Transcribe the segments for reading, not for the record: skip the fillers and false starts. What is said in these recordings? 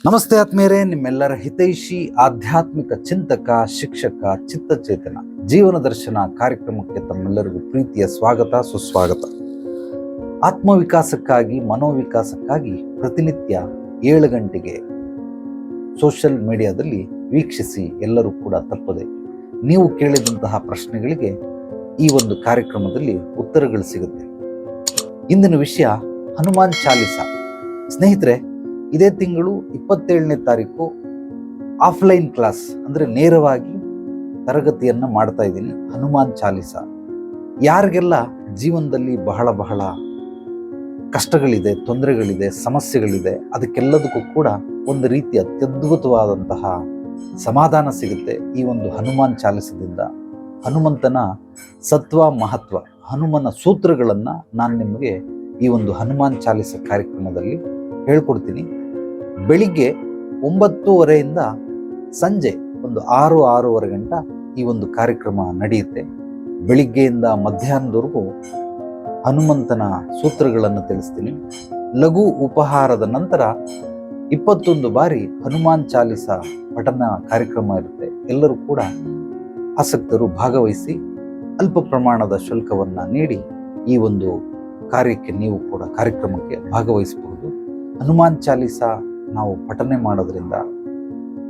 ನಮಸ್ತೆ ಆತ್ಮೀಯರೇ, ನಿಮ್ಮೆಲ್ಲರ ಹಿತೈಷಿ ಆಧ್ಯಾತ್ಮಿಕ ಚಿಂತಕ, ಶಿಕ್ಷಕ, ಚಿತ್ತಚೇತನ ಜೀವನ ದರ್ಶನ ಕಾರ್ಯಕ್ರಮಕ್ಕೆ ತಮ್ಮೆಲ್ಲರಿಗೂ ಪ್ರೀತಿಯ ಸ್ವಾಗತ, ಸುಸ್ವಾಗತ. ಆತ್ಮವಿಕಾಸಕ್ಕಾಗಿ, ಮನೋವಿಕಾಸಕ್ಕಾಗಿ ಪ್ರತಿನಿತ್ಯ 7 ಗಂಟೆಗೆ ಸೋಷಿಯಲ್ ಮೀಡಿಯಾದಲ್ಲಿ ವೀಕ್ಷಿಸಿ. ಎಲ್ಲರೂ ಕೂಡ ತಪ್ಪದೆ ನೀವು ಕೇಳಿದಂತಹ ಪ್ರಶ್ನೆಗಳಿಗೆ ಈ ಒಂದು ಕಾರ್ಯಕ್ರಮದಲ್ಲಿ ಉತ್ತರಗಳು ಸಿಗುತ್ತೆ. ಇಂದಿನ ವಿಷಯ ಹನುಮಾನ್ ಚಾಲಿಸ. ಸ್ನೇಹಿತರೆ, ಇದೇ ತಿಂಗಳು 27ನೇ ತಾರೀಕು ಆಫ್ಲೈನ್ ಕ್ಲಾಸ್ ಅಂದರೆ ನೇರವಾಗಿ ತರಗತಿಯನ್ನ ಮಾಡ್ತಾ ಇದ್ದೀನಿ. ಹನುಮಾನ್ ಚಾಲಿಸ ಯಾರಿಗೆಲ್ಲ ಜೀವನದಲ್ಲಿ ಬಹಳ ಕಷ್ಟಗಳಿದೆ, ತೊಂದರೆಗಳಿದೆ, ಸಮಸ್ಯೆಗಳಿದೆ, ಅದಕ್ಕೆಲ್ಲದಕ್ಕೂ ಕೂಡ ಒಂದು ರೀತಿಯ ಅತ್ಯದ್ಭುತವಾದಂತಹ ಸಮಾಧಾನ ಸಿಗುತ್ತೆ ಈ ಒಂದು ಹನುಮಾನ್ ಚಾಲಿಸದಿಂದ. ಹನುಮಂತನ ಸತ್ವ, ಮಹತ್ವ, ಹನುಮನ ಸೂತ್ರಗಳನ್ನು ನಾನು ನಿಮಗೆ ಈ ಒಂದು ಹನುಮಾನ್ ಚಾಲಿಸ ಕಾರ್ಯಕ್ರಮದಲ್ಲಿ ಹೇಳ್ಕೊಡ್ತೀನಿ. ಬೆಳಿಗ್ಗೆ 9:30ಯಿಂದ ಸಂಜೆ ಒಂದು 6-6:30 ಗಂಟೆ ಈ ಒಂದು ಕಾರ್ಯಕ್ರಮ ನಡೆಯುತ್ತೆ. ಬೆಳಿಗ್ಗೆಯಿಂದ ಮಧ್ಯಾಹ್ನದವರೆಗೂ ಹನುಮಂತನ ಸೂತ್ರಗಳನ್ನು ತಿಳಿಸ್ತೀನಿ. ಲಘು ಉಪಹಾರದ ನಂತರ 21 ಬಾರಿ ಹನುಮಾನ್ ಚಾಲಿಸ ಪಠನ ಕಾರ್ಯಕ್ರಮ ಇರುತ್ತೆ. ಎಲ್ಲರೂ ಕೂಡ ಆಸಕ್ತರು ಭಾಗವಹಿಸಿ ಅಲ್ಪ ಪ್ರಮಾಣದ ಶುಲ್ಕವನ್ನು ನೀಡಿ ಈ ಒಂದು ಕಾರ್ಯಕ್ರಮಕ್ಕೆ ಭಾಗವಹಿಸಬಹುದು. ಹನುಮಾನ್ ಚಾಲಿಸ ನಾವು ಪಠನೆ ಮಾಡೋದ್ರಿಂದ,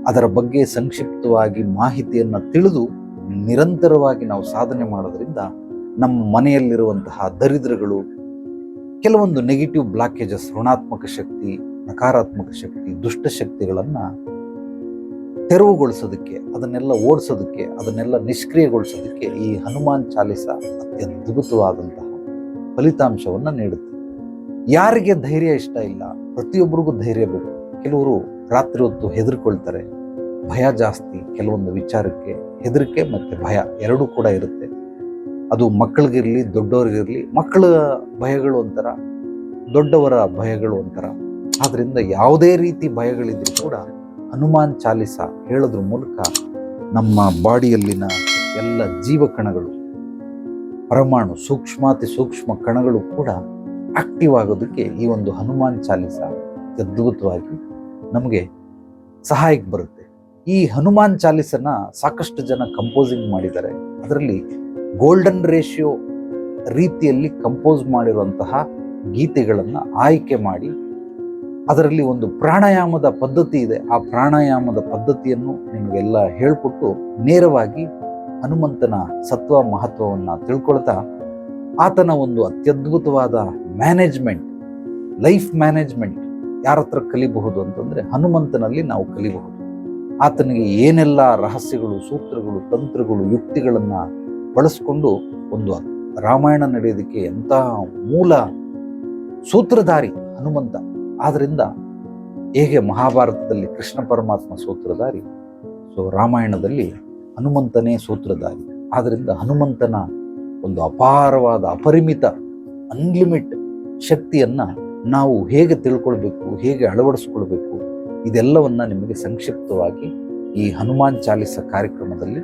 ಅದರ ಬಗ್ಗೆ ಸಂಕ್ಷಿಪ್ತವಾಗಿ ಮಾಹಿತಿಯನ್ನು ತಿಳಿದು ನಿರಂತರವಾಗಿ ನಾವು ಸಾಧನೆ ಮಾಡೋದ್ರಿಂದ ನಮ್ಮ ಮನೆಯಲ್ಲಿರುವಂತಹ ದರಿದ್ರಗಳು, ಕೆಲವೊಂದು ನೆಗೆಟಿವ್ ಬ್ಲಾಕೇಜಸ್, ಋಣಾತ್ಮಕ ಶಕ್ತಿ, ನಕಾರಾತ್ಮಕ ಶಕ್ತಿ, ದುಷ್ಟಶಕ್ತಿಗಳನ್ನು ತೆರವುಗೊಳಿಸೋದಕ್ಕೆ, ಅದನ್ನೆಲ್ಲ ಓಡಿಸೋದಕ್ಕೆ, ಅದನ್ನೆಲ್ಲ ನಿಷ್ಕ್ರಿಯಗೊಳಿಸೋದಕ್ಕೆ ಈ ಹನುಮಾನ್ ಚಾಲಿಸ ಅತ್ಯದ್ಭುತವಾದಂತಹ ಫಲಿತಾಂಶವನ್ನು ನೀಡುತ್ತೆ. ಯಾರಿಗೆ ಧೈರ್ಯ ಇಷ್ಟ ಇಲ್ಲ? ಪ್ರತಿಯೊಬ್ಬರಿಗೂ ಧೈರ್ಯ ಬೇಕು. ಕೆಲವರು ರಾತ್ರಿ ಹೊತ್ತು ಹೆದರ್ಕೊಳ್ತಾರೆ, ಭಯ ಜಾಸ್ತಿ. ಕೆಲವೊಂದು ವಿಚಾರಕ್ಕೆ ಹೆದರಿಕೆ ಮತ್ತು ಭಯ ಎರಡೂ ಕೂಡ ಇರುತ್ತೆ. ಅದು ಮಕ್ಕಳಿಗಿರಲಿ, ದೊಡ್ಡವರಿಗಿರಲಿ. ಮಕ್ಕಳ ಭಯಗಳು ಒಂಥರ, ದೊಡ್ಡವರ ಭಯಗಳು ಒಂಥರ. ಆದ್ದರಿಂದ ಯಾವುದೇ ರೀತಿ ಭಯಗಳಿದ್ರೂ ಕೂಡ ಹನುಮಾನ್ ಚಾಲಿಸ ಹೇಳೋದ್ರ ಮೂಲಕ ನಮ್ಮ ಬಾಡಿಯಲ್ಲಿನ ಎಲ್ಲ ಜೀವಕಣಗಳು, ಪರಮಾಣು, ಸೂಕ್ಷ್ಮಾತಿ ಸೂಕ್ಷ್ಮ ಕಣಗಳು ಕೂಡ ಆಕ್ಟಿವ್ ಆಗೋದಕ್ಕೆ ಈ ಒಂದು ಹನುಮಾನ್ ಚಾಲಿಸ ಅದ್ಭುತವಾಗಿ ನಮಗೆ ಸಹಾಯಕ್ಕೆ ಬರುತ್ತೆ. ಈ ಹನುಮಾನ್ ಚಾಲಿಸನ ಸಾಕಷ್ಟು ಜನ ಕಂಪೋಸಿಂಗ್ ಮಾಡಿದ್ದಾರೆ. ಅದರಲ್ಲಿ ಗೋಲ್ಡನ್ ರೇಷಿಯೋ ರೀತಿಯಲ್ಲಿ ಕಂಪೋಸ್ ಮಾಡಿರುವಂತಹ ಗೀತೆಗಳನ್ನು ಆಯ್ಕೆ ಮಾಡಿ, ಅದರಲ್ಲಿ ಒಂದು ಪ್ರಾಣಾಯಾಮದ ಪದ್ಧತಿ ಇದೆ. ಆ ಪ್ರಾಣಾಯಾಮದ ಪದ್ಧತಿಯನ್ನು ನಿಮಗೆಲ್ಲ ಹೇಳಿಕೊಟ್ಟು ನೇರವಾಗಿ ಹನುಮಂತನ ಸತ್ವ ಮಹತ್ವವನ್ನು ತಿಳ್ಕೊಳ್ತಾ, ಆತನ ಒಂದು ಅತ್ಯದ್ಭುತವಾದ ಮ್ಯಾನೇಜ್ಮೆಂಟ್, ಲೈಫ್ ಮ್ಯಾನೇಜ್ಮೆಂಟ್ ಯಾರ ಹತ್ರ ಕಲಿಬಹುದು ಅಂತಂದರೆ ಹನುಮಂತನಲ್ಲಿ ನಾವು ಕಲಿಬಹುದು. ಆತನಿಗೆ ಏನೆಲ್ಲ ರಹಸ್ಯಗಳು, ಸೂತ್ರಗಳು, ತಂತ್ರಗಳು, ಯುಕ್ತಿಗಳನ್ನು ಬಳಸ್ಕೊಂಡು ಒಂದು ರಾಮಾಯಣ ನಡೆಯೋದಕ್ಕೆ ಎಂಥ ಮೂಲ ಸೂತ್ರಧಾರಿ ಹನುಮಂತ. ಆದ್ದರಿಂದ ಹೇಗೆ ಮಹಾಭಾರತದಲ್ಲಿ ಕೃಷ್ಣ ಪರಮಾತ್ಮ ಸೂತ್ರಧಾರಿ, ಸೊ ರಾಮಾಯಣದಲ್ಲಿ ಹನುಮಂತನೇ ಸೂತ್ರಧಾರಿ. ಆದ್ದರಿಂದ ಹನುಮಂತನ ಒಂದು ಅಪಾರವಾದ, ಅಪರಿಮಿತ, ಅನ್ಲಿಮಿಟ್ ಶಕ್ತಿಯನ್ನು ನಾವು ಹೇಗೆ ತಿಳ್ಕೊಳ್ಬೇಕು, ಹೇಗೆ ಅಳವಡಿಸ್ಕೊಳ್ಬೇಕು, ಇದೆಲ್ಲವನ್ನ ನಿಮಗೆ ಸಂಕ್ಷಿಪ್ತವಾಗಿ ಈ ಹನುಮಾನ್ ಚಾಲಿಸ ಕಾರ್ಯಕ್ರಮದಲ್ಲಿ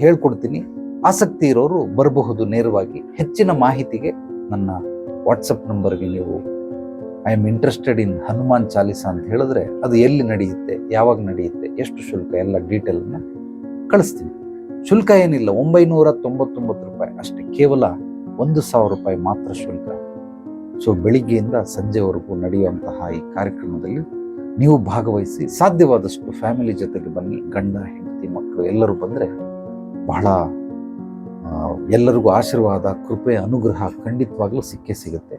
ಹೇಳ್ಕೊಡ್ತೀನಿ. ಆಸಕ್ತಿ ಇರೋರು ಬರಬಹುದು ನೇರವಾಗಿ. ಹೆಚ್ಚಿನ ಮಾಹಿತಿಗೆ ನನ್ನ ವಾಟ್ಸಪ್ ನಂಬರ್ಗೆ ನೀವು I am interested in Hanuman Chalisa ಅಂತ ಹೇಳಿದ್ರೆ, ಅದು ಎಲ್ಲಿ ನಡೆಯುತ್ತೆ, ಯಾವಾಗ ನಡೆಯುತ್ತೆ, ಎಷ್ಟು ಶುಲ್ಕ, ಎಲ್ಲ ಡೀಟೇಲನ್ನು ಕಳಿಸ್ತೀನಿ. ಶುಲ್ಕ ಏನಿಲ್ಲ, 999 ರೂಪಾಯಿ ಅಷ್ಟೇ, ಕೇವಲ 1,000 ರೂಪಾಯಿ ಮಾತ್ರ ಶುಲ್ಕ. ಸೊ ಬೆಳಿಗ್ಗೆಯಿಂದ ಸಂಜೆವರೆಗೂ ನಡೆಯುವಂತಹ ಈ ಕಾರ್ಯಕ್ರಮದಲ್ಲಿ ನೀವು ಭಾಗವಹಿಸಿ. ಸಾಧ್ಯವಾದಷ್ಟು ಫ್ಯಾಮಿಲಿ ಜೊತೆಗೆ ಬನ್ನಿ. ಗಂಡ, ಹೆಂಡತಿ, ಮಕ್ಕಳು ಎಲ್ಲರೂ ಬಂದರೆ ಬಹಳ ಎಲ್ಲರಿಗೂ ಆಶೀರ್ವಾದ, ಕೃಪೆ, ಅನುಗ್ರಹ ಖಂಡಿತವಾಗ್ಲೂ ಸಿಕ್ಕೇ ಸಿಗುತ್ತೆ.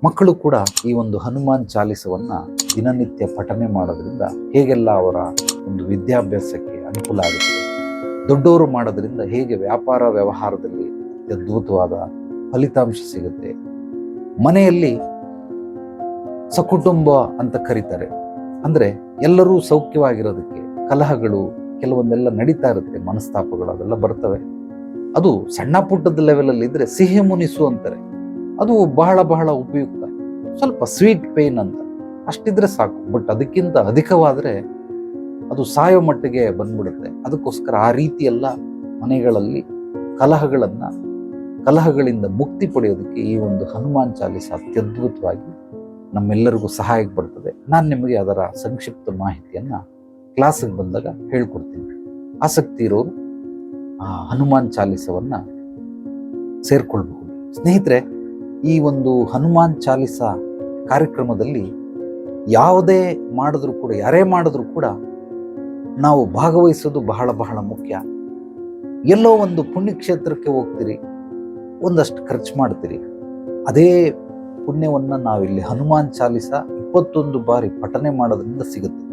ಮಕ್ಕಳು ಕೂಡ ಈ ಒಂದು ಹನುಮಾನ್ ಚಾಲಿಸವನ್ನು ದಿನನಿತ್ಯ ಪಠನೆ ಮಾಡೋದ್ರಿಂದ ಹೇಗೆಲ್ಲ ಅವರ ಒಂದು ವಿದ್ಯಾಭ್ಯಾಸಕ್ಕೆ ಅನುಕೂಲ ಆಗುತ್ತೆ, ದೊಡ್ಡವರು ಮಾಡೋದ್ರಿಂದ ಹೇಗೆ ವ್ಯಾಪಾರ ವ್ಯವಹಾರದಲ್ಲಿ ಅದ್ಭುತವಾದ ಫಲಿತಾಂಶ ಸಿಗುತ್ತೆ. ಮನೆಯಲ್ಲಿ ಸಕುಟುಂಬ ಅಂತ ಕರೀತಾರೆ, ಅಂದರೆ ಎಲ್ಲರೂ ಸೌಖ್ಯವಾಗಿರೋದಕ್ಕೆ. ಕಲಹಗಳು ಕೆಲವೊಂದೆಲ್ಲ ನಡೀತಾ ಇರುತ್ತೆ, ಮನಸ್ತಾಪಗಳು ಅದೆಲ್ಲ ಬರ್ತವೆ. ಅದು ಸಣ್ಣ ಪುಟ್ಟದ ಲೆವೆಲಲ್ಲಿ ಇದ್ರೆ ಸಿಹಿ ಮುನಿಸು ಅಂತಾರೆ. ಅದು ಬಹಳ ಉಪಯುಕ್ತ. ಸ್ವಲ್ಪ ಸ್ವೀಟ್ ಪೇನ್ ಅಂತ ಅಷ್ಟಿದ್ರೆ ಸಾಕು. ಬಟ್ ಅದಕ್ಕಿಂತ ಅಧಿಕವಾದರೆ ಅದು ಸಾಯೋ ಮಟ್ಟಿಗೆ ಬಂದ್ಬಿಡುತ್ತೆ. ಅದಕ್ಕೋಸ್ಕರ ಆ ರೀತಿಯೆಲ್ಲ ಮನೆಗಳಲ್ಲಿ ಕಲಹಗಳಿಂದ ಮುಕ್ತಿ ಪಡೆಯೋದಕ್ಕೆ ಈ ಒಂದು ಹನುಮಾನ್ ಚಾಲಿಸ ಅತ್ಯದ್ಭುತವಾಗಿ ನಮ್ಮೆಲ್ಲರಿಗೂ ಸಹಾಯಕ್ಕೆ ಬರ್ತದೆ. ನಾನು ನಿಮಗೆ ಅದರ ಸಂಕ್ಷಿಪ್ತ ಮಾಹಿತಿಯನ್ನು ಕ್ಲಾಸಿಗೆ ಬಂದಾಗ ಹೇಳ್ಕೊಡ್ತೀನಿ. ಆಸಕ್ತಿ ಇರೋರು ಹನುಮಾನ್ ಚಾಲಿಸವನ್ನು ಸೇರ್ಕೊಳ್ಬಹುದು. ಸ್ನೇಹಿತರೆ, ಈ ಒಂದು ಹನುಮಾನ್ ಚಾಲಿಸ ಕಾರ್ಯಕ್ರಮದಲ್ಲಿ ಯಾವುದೇ ಮಾಡಿದ್ರೂ ಕೂಡ, ಯಾರೇ ಮಾಡಿದ್ರೂ ಕೂಡ ನಾವು ಭಾಗವಹಿಸೋದು ಬಹಳ ಬಹಳ ಮುಖ್ಯ. ಎಲ್ಲೋ ಒಂದು ಪುಣ್ಯಕ್ಷೇತ್ರಕ್ಕೆ ಹೋಗ್ತೀರಿ, ಒಂದಷ್ಟು ಖರ್ಚು ಮಾಡ್ತೀರಿ, ಅದೇ ಪುಣ್ಯವನ್ನು ನಾವಿಲ್ಲಿ ಹನುಮಾನ್ ಚಾಲಿಸ 21 ಬಾರಿ ಪಠನೆ ಮಾಡೋದ್ರಿಂದ ಸಿಗುತ್ತೆ.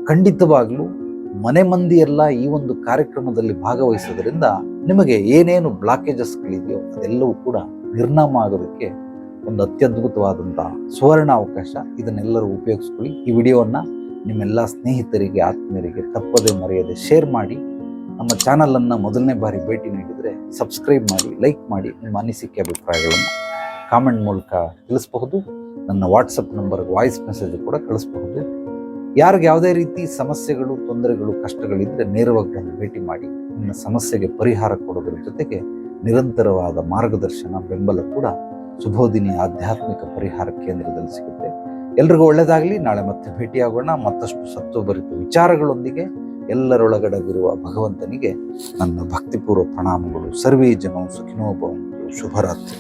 ಖಂಡಿತವಾಗ್ಲೂ ಮನೆ ಮಂದಿ ಎಲ್ಲ ಈ ಒಂದು ಕಾರ್ಯಕ್ರಮದಲ್ಲಿ ಭಾಗವಹಿಸೋದ್ರಿಂದ ನಿಮಗೆ ಏನೇನು ಬ್ಲಾಕೇಜಸ್ಗಳಿದೆಯೋ ಅದೆಲ್ಲವೂ ಕೂಡ ನಿರ್ನಾಮ ಆಗೋದಕ್ಕೆ ಒಂದು ಅತ್ಯದ್ಭುತವಾದಂಥ ಸುವರ್ಣ ಅವಕಾಶ. ಇದನ್ನೆಲ್ಲರೂ ಉಪಯೋಗಿಸ್ಕೊಳ್ಳಿ. ಈ ವಿಡಿಯೋವನ್ನು ನಿಮ್ಮೆಲ್ಲ ಸ್ನೇಹಿತರಿಗೆ, ಆತ್ಮೀಯರಿಗೆ ತಪ್ಪದೇ ಮರೆಯದೆ ಶೇರ್ ಮಾಡಿ. ನಮ್ಮ ಚಾನಲನ್ನು ಮೊದಲನೇ ಬಾರಿ ಭೇಟಿ ನೀಡಿದರೆ ಸಬ್ಸ್ಕ್ರೈಬ್ ಮಾಡಿ, ಲೈಕ್ ಮಾಡಿ. ನಿಮ್ಮ ಅನಿಸಿಕೆ ಅಭಿಪ್ರಾಯಗಳನ್ನು ಕಾಮೆಂಟ್ ಮೂಲಕ ತಿಳಿಸಬಹುದು. ನನ್ನ ವಾಟ್ಸಪ್ ನಂಬರ್ಗೆ ವಾಯ್ಸ್ ಮೆಸೇಜ್ ಕೂಡ ಕಳಿಸಬಹುದು. ಯಾರಿಗೆ ಯಾವುದೇ ರೀತಿ ಸಮಸ್ಯೆಗಳು, ತೊಂದರೆಗಳು, ಕಷ್ಟಗಳಿದ್ದರೆ ನೇರವಾಗಿ ಬಂದು ಭೇಟಿ ಮಾಡಿ. ನಿಮ್ಮ ಸಮಸ್ಯೆಗೆ ಪರಿಹಾರ ಕೊಡೋದ್ರ ಜೊತೆಗೆ ನಿರಂತರವಾದ ಮಾರ್ಗದರ್ಶನ, ಬೆಂಬಲ ಕೂಡ ಶುಭೋದಿನಿ ಆಧ್ಯಾತ್ಮಿಕ ಪರಿಹಾರ ಕೇಂದ್ರದಲ್ಲಿ ಸಿಗುತ್ತೆ. ಎಲ್ರಿಗೂ ಒಳ್ಳೆಯದಾಗಲಿ. ನಾಳೆ ಮತ್ತೆ ಭೇಟಿಯಾಗೋಣ ಮತ್ತಷ್ಟು ಸತ್ವಭರಿತ ವಿಚಾರಗಳೊಂದಿಗೆ. ಎಲ್ಲರೊಳಗಡಗಿರುವ ಭಗವಂತನಿಗೆ ನನ್ನ ಭಕ್ತಿಪೂರ್ವ ಪ್ರಣಾಮಗಳು. ಸರ್ವೇ ಜನೋ ಸುಖಿನೋ ಭವಂತು. ಶುಭರಾತ್ರಿ.